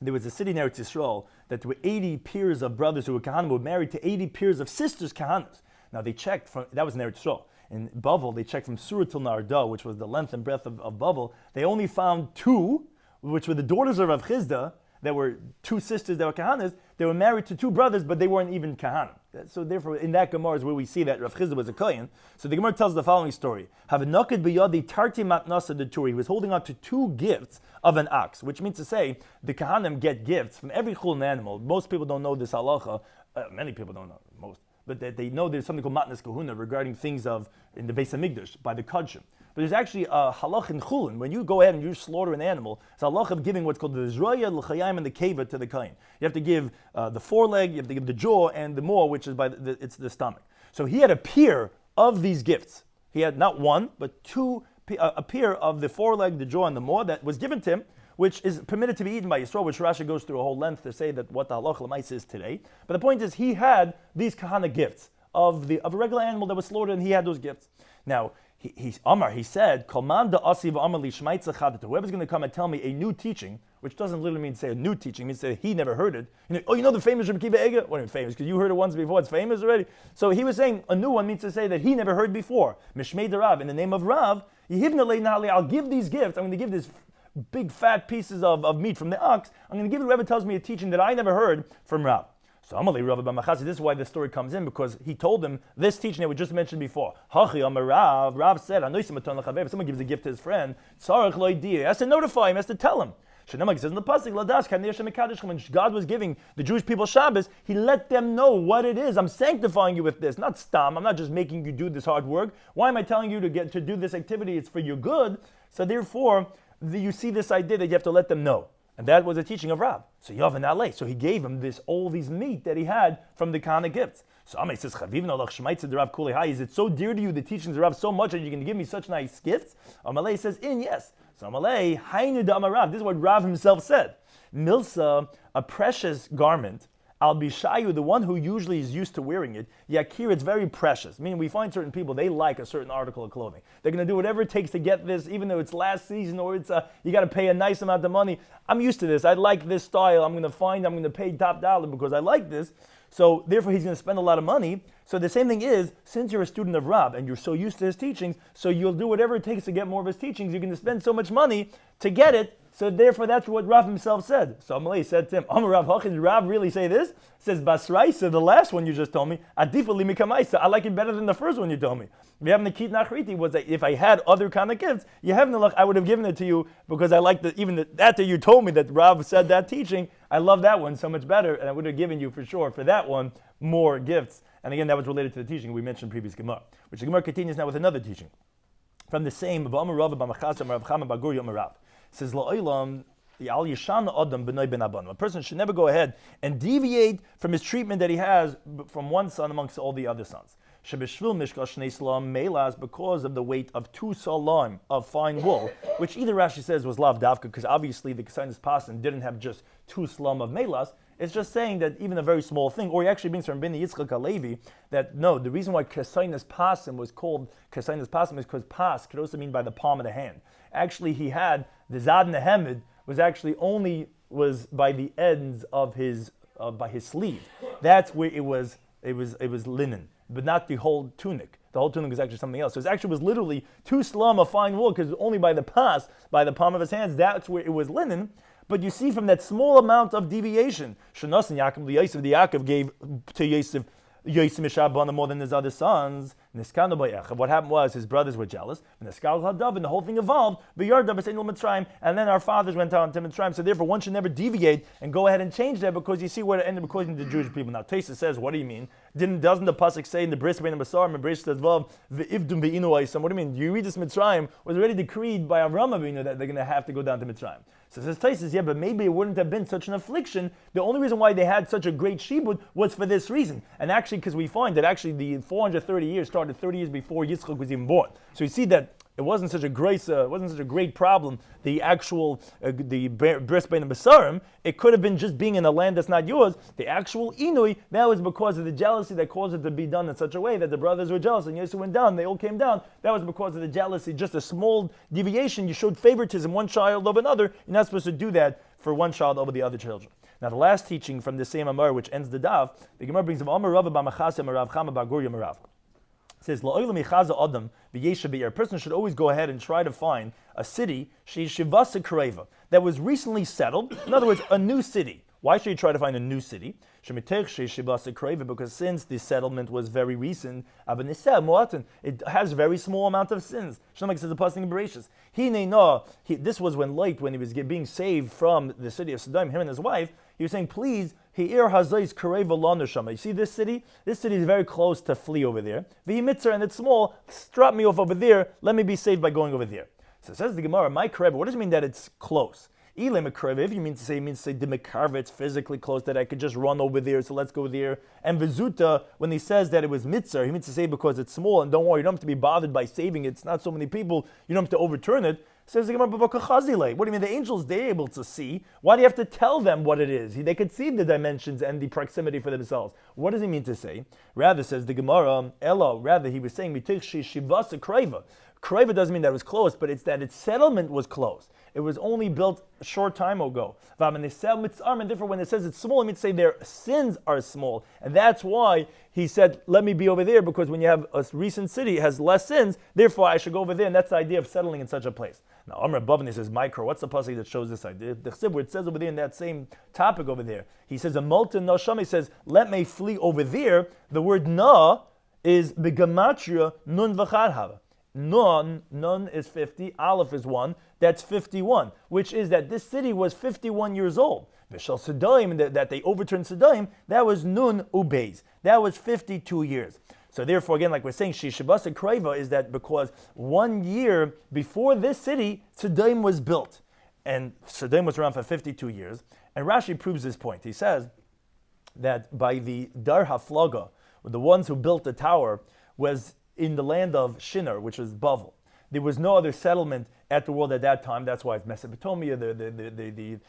there was a city in Eretz Yisrael that there were 80 peers of brothers who were kahanim, who were married to 80 peers of sisters kahanas. Now they checked from, that was in Eretz Yisrael. In Bavel, they checked from Surah till Narda, which was the length and breadth of Bavel. They only found 2, which were the daughters of Rav Chizda, that were 2 sisters that were kahanas. They were married to 2 brothers, but they weren't even kahanim. So therefore, in that Gemara is where we see that Rav Chizda was a kohen. So the Gemara tells the following story. He was holding on to 2 gifts of an ox, which means to say, the kahanim get gifts from every chulin animal. Most people don't know this halacha. Many people don't know, most. But they know there's something called matnas kahuna regarding things of in the Beis Hamikdash by the Kodshim. But there's actually a halach in chulin. When you go ahead and you slaughter an animal, it's a halach of giving what's called the zroya, l'chayim, and the keva to the kohen. You have to give the foreleg, you have to give the jaw, and the maw, which is it's the stomach. So he had a peer of these gifts. He had not one, but 2, a peer of the foreleg, the jaw, and the maw that was given to him, which is permitted to be eaten by Yisrael, which Rashi goes through a whole length to say that what the halach l'mais is today. But the point is, he had these kahana gifts of a regular animal that was slaughtered, and he had those gifts. Now, he said, whoever's going to come and tell me a new teaching, which doesn't literally mean to say a new teaching, it means to say he never heard it. You know the famous Rabbi Kiva Eger? Well, famous, because you heard it once before, it's famous already. So he was saying a new one means to say that he never heard before. Mishmei de Rav, in the name of Rav, I'll give these gifts, I'm going to give these big fat pieces of meat from the ox, I'm going to give it whoever tells me a teaching that I never heard from Rav. So Amalei Rav B'Machasi, this is why this story comes in, because he told them this teaching that we just mentioned before. Hachi Amar Rav, Rav said, if someone gives a gift to his friend, he has to notify him, he has to tell him. Shenamag says in the pasuk, Ladas Kanei Hashem Mekadoshchem, when God was giving the Jewish people Shabbos, he let them know what it is. I'm sanctifying you with this, not stam. I'm not just making you do this hard work. Why am I telling you to do this activity? It's for your good. So therefore, you see this idea that you have to let them know. And that was a teaching of Rav. So Yavan Alei. So he gave him all these meat that he had from the Kana gifts. So Amay says, is it so dear to you, the teachings of Rav, so much that you're going to give me such nice gifts? Amalei says, yes. So Amalei, Hainu da Rav. This is what Rav himself said. Milsa, a precious garment, Al Bishayu, the one who usually is used to wearing it, Yakir, it's very precious. Meaning we find certain people, they like a certain article of clothing. They're going to do whatever it takes to get this, even though it's last season or it's you got to pay a nice amount of money. I'm used to this. I like this style. I'm going to pay top dollar because I like this. So therefore he's going to spend a lot of money. So the same thing is, since you're a student of Rav and you're so used to his teachings, so you'll do whatever it takes to get more of his teachings. You're going to spend so much money to get it. So therefore, that's what Rav himself said. So Amalei said to him, Rav, how can Rav really say this? It says, Basraisa, the last one you just told me, Adifa li mikamaisa, I like it better than the first one you told me. If you have Nikit Nachriti, was that if I had other kind of gifts, you have Nilach, I would have given it to you because I like that you told me that Rav said that teaching, I love that one so much better, and I would have given you for sure for that one more gifts. And again, that was related to the teaching we mentioned in previous Gemara, which the Gemara continues now with another teaching. From the same, says La'olam, a person should never go ahead and deviate from his treatment that he has from one son amongst all the other sons. Because of the weight of 2 salam of fine wool, which either Rashi says was lav davka, because obviously the Kesainis Pasim didn't have just 2 salam of melas. It's just saying that even a very small thing, or he actually brings from Bini Yitzchak Halevi that no, the reason why Kesainis Pasim was called Kesainis Pasim is because pas could also mean by the palm of the hand. Actually, he had the Zad Nehemid was actually was by the ends of his by his sleeve. That's where it was linen, but not the whole tunic. The whole tunic was actually something else. So it actually was literally 2 slum of fine wool because only by the pas, by the palm of his hands, that's where it was linen. But you see from that small amount of deviation, Shanos and Yaakov, the Yaakov gave to Yosef Mishabana more than his other sons. What happened was his brothers were jealous, and the whole thing evolved. And then our fathers went on to Mitzrayim. So therefore, one should never deviate and go ahead and change that because you see where it ended up according to the Jewish people. Now, Taisa says, what do you mean? Doesn't the pasuk say in the Bris Bein Basar and Bris Vav ve'ivdum be'inu Aisam? What do you mean? You read this Mitzrayim was already decreed by Avram Avinu that they're going to have to go down to Mitzrayim. So says Taisa, yeah, but maybe it wouldn't have been such an affliction. The only reason why they had such a great shibud was for this reason, and actually because we find that actually the 430 years started 30 years before Yitzchak was even born. So you see that it wasn't such a great problem. The actual the bris bein basarim, it could have been just being in a land that's not yours. The actual inui, that was because of the jealousy that caused it to be done in such a way that the brothers were jealous and Yosef went down. They all came down. That was because of the jealousy. Just a small deviation. You showed favoritism, one child over another. You're not supposed to do that for one child over the other children. Now the last teaching from the same Amar, which ends the Daf, the Gemara brings of Amar Rav b'Machaseh Rav Chama b'Gur Yomarav. It says, a person should always go ahead and try to find a city that was recently settled. In other words, a new city. Why should you try to find a new city? Because since the settlement was very recent, it has a very small amount of sins. Shlomo says the pasuk in Bereshis. This was when he was being saved from the city of Sodom, him and his wife. He was saying, please, you see this city? This city is very close to flee over there. And it's small. Drop me off over there. Let me be saved by going over there. So it says the Gemara, my Karev, what does it mean that it's close? If you mean to say Dimekarva, it's physically close, that I could just run over there, so let's go there. And Vizuta, when he says that it was Mitzar, he means to say because it's small, and don't worry, you don't have to be bothered by saving it. It's not so many people, you don't have to overturn it. Says the Gemara, what do you mean? The angels, they're able to see. Why do you have to tell them what it is? They could see the dimensions and the proximity for themselves. What does he mean to say? Rather, says the Gemara, rather he was saying, Kreva doesn't mean that it was close, but it's that its settlement was close. It was only built a short time ago. And therefore when it says it's small, it means to say their sins are small. And that's why he said, let me be over there, because when you have a recent city, it has less sins, therefore I should go over there. And that's the idea of settling in such a place. Now, Amr Bavani says, micro, what's the pasuk that shows this idea? The Chsib, where it says over there in that same topic over there, he says, a molten no shama, he says, let me flee over there. The word na is begamatria nun v'chad. Nun is 50, Aleph is 1, that's 51, which is that this city was 51 years old. Vishal Sodom, that they overturned Sodom, that was Nun Ubeis. That was 52 years. So therefore, again, like we're saying, Shishabasa Kreva is that because 1 year before this city, Sodom was built. And Sodom was around for 52 years. And Rashi proves this point. He says that by the Dar HaFlaga, the ones who built the tower, was in the land of Shinar, which was Bavel. There was no other settlement at the world at that time. That's why it's Mesopotamia, the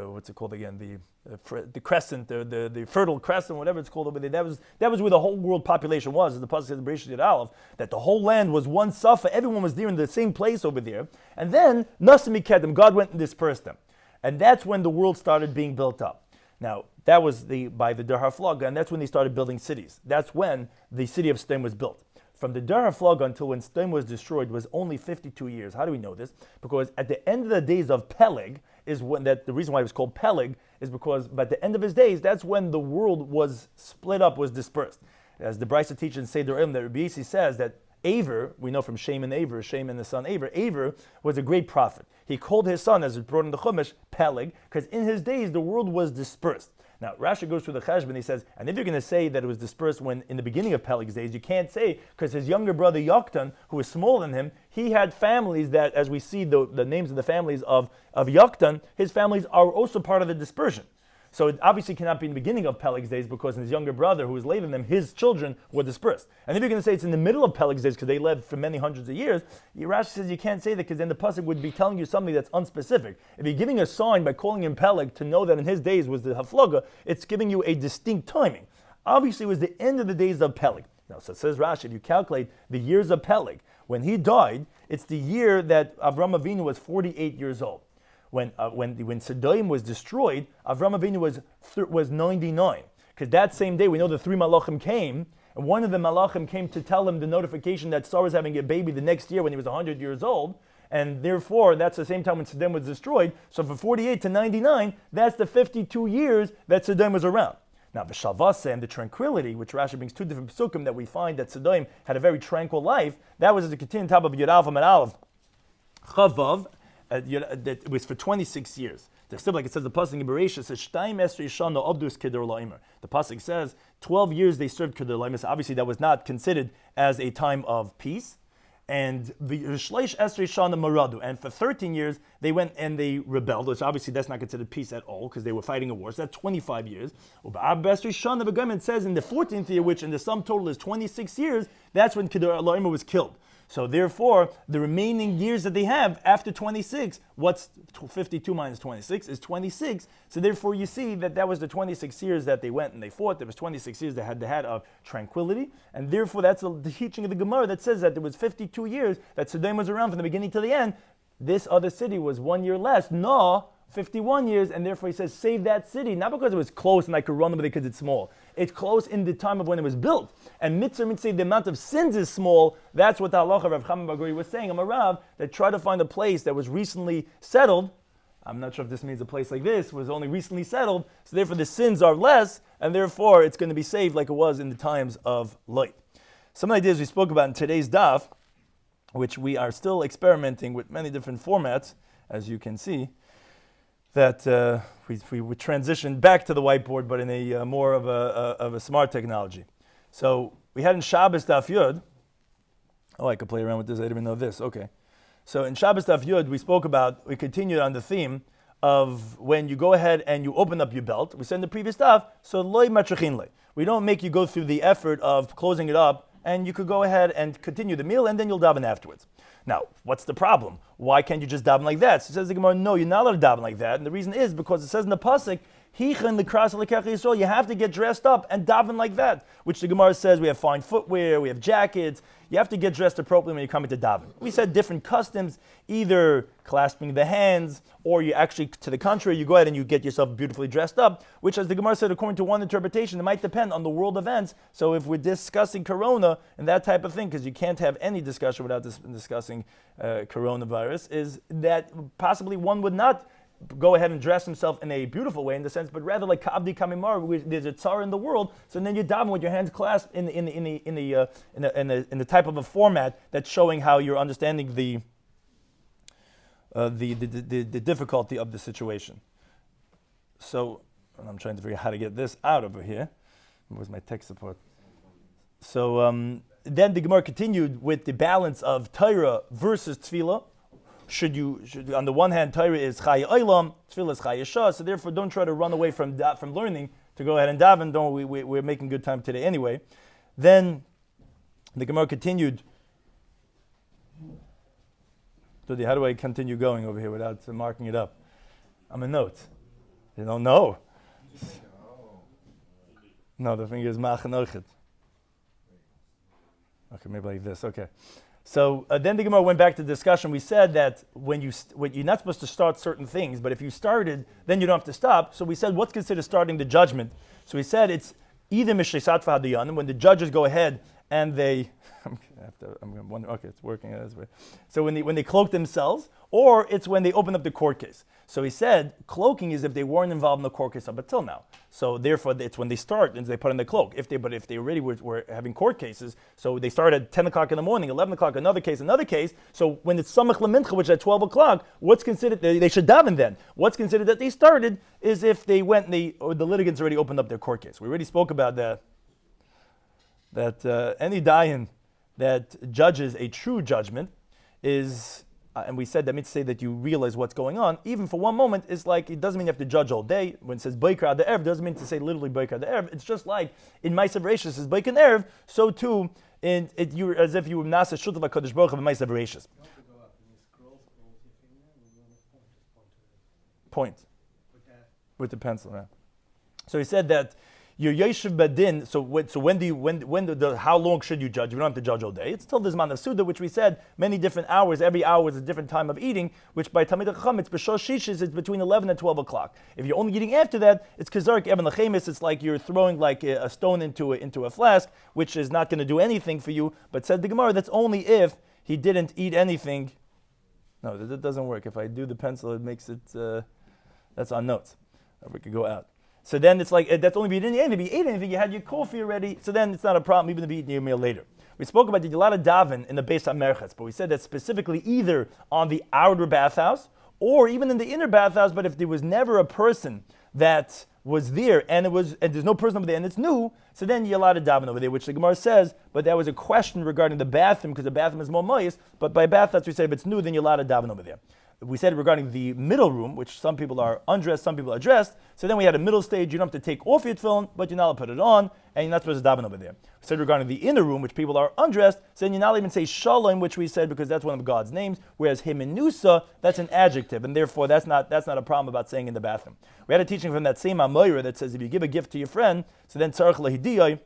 what's it called again? The crescent, the fertile crescent, whatever it's called over there. That was where the whole world population was. As the pasuk says in Bereshit Yud Aleph, that the whole land was one safa. Everyone was there in the same place over there. And then Nasim Kedem, God went and dispersed them, and that's when the world started being built up. Now that was by the Dar HaFlaga, and that's when they started building cities. That's when the city of Sodom was built. from the Dar HaFlaga until when Sodom was destroyed was only 52 years. How do we know this? Because at the end of the days of Peleg is when the reason why it was called Peleg is because by the end of his days, that's when the world was split up, was dispersed. As the Brisa teaches in Seder Ilm, that Rabbi Yossi says that Aver, we know from Shem and Aver, Shem and the son Aver was a great prophet. He called his son, as it's brought in the Chumash, Peleg, because in his days the world was dispersed. Now, Rashi goes through the Cheshbon, he says, and if you're going to say that it was dispersed when in the beginning of Peleg's days, you can't say, because his younger brother Yoktan, who was smaller than him, he had families that, as we see the names of the families of Yoktan, his families are also part of the dispersion. So it obviously cannot be in the beginning of Peleg's days because his younger brother, who was later than him, his children were dispersed. And if you're going to say it's in the middle of Peleg's days because they lived for many hundreds of years, Rashi says you can't say that because then the pasuk would be telling you something that's unspecific. If you're giving a sign by calling him Peleg to know that in his days was the Haflaga, it's giving you a distinct timing. Obviously, it was the end of the days of Peleg. Now, so it says Rashi, if you calculate the years of Peleg, when he died, it's the year that Avraham Avinu was 48 years old. When Sodom was destroyed, Avraham Avinu was 99. Because that same day, we know the three malachim came, and one of the malachim came to tell him the notification that Sarah was having a baby the next year when he was 100 years old, and therefore, that's the same time when Sodom was destroyed. So from 48 to 99, that's the 52 years that Sodom was around. Now, the Shalvasa and the tranquility, which Rashi brings two different psukim that we find that Sodom had a very tranquil life, that was at the continuing top of Yud Aleph and Aleph Chavav, that was for 26 years. There's still, like it says, the pasuk in Bereshit says, "Shtayim esrei shana abdus kedar la'imer." The pasuk says, 12 years they served kedar la'imer. So obviously, that was not considered as a time of peace. And the shleish esrei shana maradu. And for 13 years they went and they rebelled, which obviously that's not considered peace at all because they were fighting a war. So that's 25 years. It says in the 14th year, which in the sum total is 26 years, that's when kedar la'imer was killed. So therefore, the remaining years that they have after 26, what's 52 minus 26 is 26. So therefore, you see that was the 26 years that they went and they fought. There was 26 years they had of tranquility. And therefore, that's the teaching of the Gemara that says that there was 52 years that Sodom was around from the beginning to the end. This other city was 1 year less. No, 51 years, and therefore he says, save that city, not because it was close and I could run over there because it's small. It's close in the time of when it was built. And mitzvah, the amount of sins is small. That's what the halacha of Rav Chaim Baguri was saying. I'm a Rav that tried to find a place that was recently settled. I'm not sure if this means a place like this was only recently settled, so therefore the sins are less, and therefore it's going to be saved like it was in the times of light. Some ideas we spoke about in today's daf, which we are still experimenting with many different formats, as you can see, that we would transition back to the whiteboard, but in a more of a smart technology. So we had in Shabbos Daf Yud. Oh, I could play around with this. I didn't even know this. Okay. So in Shabbos Daf Yud, we continued on the theme of when you go ahead and you open up your belt. We said in the previous daf, so loy matrachin le. We don't make you go through the effort of closing it up, and you could go ahead and continue the meal, and then you'll daven afterwards. Now, what's the problem? Why can't you just daven like that? So it says the Gemara, no, you're not allowed to daven like that. And the reason is because it says in the pasuk, you have to get dressed up and daven like that, which the Gemara says we have fine footwear, we have jackets. You have to get dressed appropriately when you come into daven. We said different customs, either clasping the hands, or you actually, to the contrary, you go ahead and you get yourself beautifully dressed up, which, as the Gemara said, according to one interpretation, it might depend on the world events. So if we're discussing corona and that type of thing, because you can't have any discussion without discussing coronavirus, is that possibly one would not go ahead and dress himself in a beautiful way in the sense, but rather like Ka'abdi Kamimar, where there's a tsar in the world, so then you daven with your hands clasped in the type of a format that's showing how you're understanding the difficulty of the situation. So I'm trying to figure out how to get this out over here. Where's my tech support? So then the Gemara continued with the balance of Torah versus Tefillah. Should on the one hand, Torah is Chaya Olam, Tefillah is Chaya Shah, so therefore don't try to run away from learning to go ahead and daven. We're making good time today anyway. Then the Gemara continued. Dodi, how do I continue going over here without marking it up? I'm a note. You don't know. No, the finger is Ma'achanochet. Okay, maybe like this. Okay. So then the Gemara went back to the discussion. We said that when you're not supposed to start certain things, but if you started, then you don't have to stop. So we said, what's considered starting the judgment? So we said it's either Mishlei Satva Hadayanim, when the judges go ahead and they, I'm going to wonder, okay, it's working. So when they cloak themselves, or it's when they open up the court case. So he said, cloaking is if they weren't involved in the court case up until now. So therefore, it's when they start and they put in the cloak. But if they already were having court cases, so they start at 10 o'clock in the morning, 11 o'clock, another case. So when it's Samach L'Mincha, which is at 12 o'clock, what's considered, they should daven then. What's considered that they started is if they went or the litigants already opened up their court case. We already spoke about that any dayan that judges a true judgment is, and we said that means to say that you realize what's going on, even for one moment, is like, it doesn't mean you have to judge all day. When it says Baikar ad Erev, it doesn't mean to say literally Baikar ad Erev. It's just like in Ma'aser Bereishis, it says Baikar ad Erev, so too, you're as if you were Nasa Shutav HaKadosh Baruch Hu in Ma'aser Bereishis. Point. With the pencil, yeah. So he said that your Yeshiv Badin, how long should you judge? You don't have to judge all day. It's till the Zman of Suda, which we said many different hours. Every hour is a different time of eating, which by Talmid Chacham, it's B'Shosh Shishis, it's between 11 and 12 o'clock. If you're only eating after that, it's Kazark Eben Lachemis, it's like you're throwing like a stone into a flask, which is not going to do anything for you. But said the Gemara, that's only if he didn't eat anything. No, that doesn't work. If I do the pencil, it makes it, that's on notes. We could go out. So then it's like, that's only if you didn't eat anything. If you ate anything, you had your coffee already, so then it's not a problem, even if you eat your meal later. We spoke about the lot of daven in the Beis HaMerchatz, but we said that specifically either on the outer bathhouse, or even in the inner bathhouse, but if there was never a person that was there, and there's no person over there, and it's new, so then you're allowed to daven over there, which the Gemara says, but that was a question regarding the bathroom, because the bathroom is more moist, but by bathhouse we say if it's new, then you're allowed to daven over there. We said regarding the middle room, which some people are undressed, some people are dressed. So then we had a middle stage. You don't have to take off your tefillin, but you're not allowed to put it on, and you're not supposed to daven over there. We said regarding the inner room, which people are undressed, so then you're not even say shalom, which we said because that's one of God's names. Whereas himinusa, that's an adjective, and therefore that's not a problem about saying in the bathroom. We had a teaching from that same Amoira that says if you give a gift to your friend, so then tzarich lahidiyah,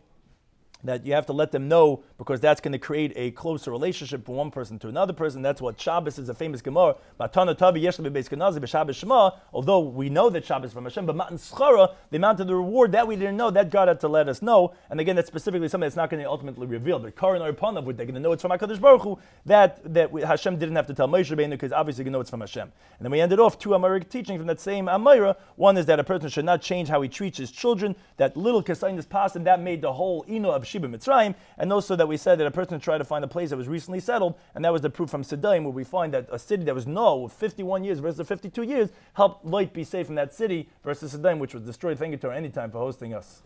that you have to let them know because that's going to create a closer relationship from one person to another person. That's what Shabbos is a famous Gemara. Although we know that Shabbos is from Hashem, but Matan Schara, the amount of the reward that we didn't know, that God had to let us know. And again, that's specifically something that's not going to ultimately reveal. But Karan or Panav, they're going to know it's from HaKadosh Baruch Hu, that Hashem didn't have to tell Moshe Rabbeinu because obviously you know it's from Hashem. And then we ended off two Amoric teachings from that same Amoira. One is that a person should not change how he treats his children. That little Kasayin is passed, and that made the whole Ino of Shiba Mitzrayim, and also that we said that a person tried to find a place that was recently settled, and that was the proof from Sedaim, where we find that a city that was with 51 years versus 52 years helped Lot be saved from that city versus Sedaim, which was destroyed. Thank you to her anytime for hosting us.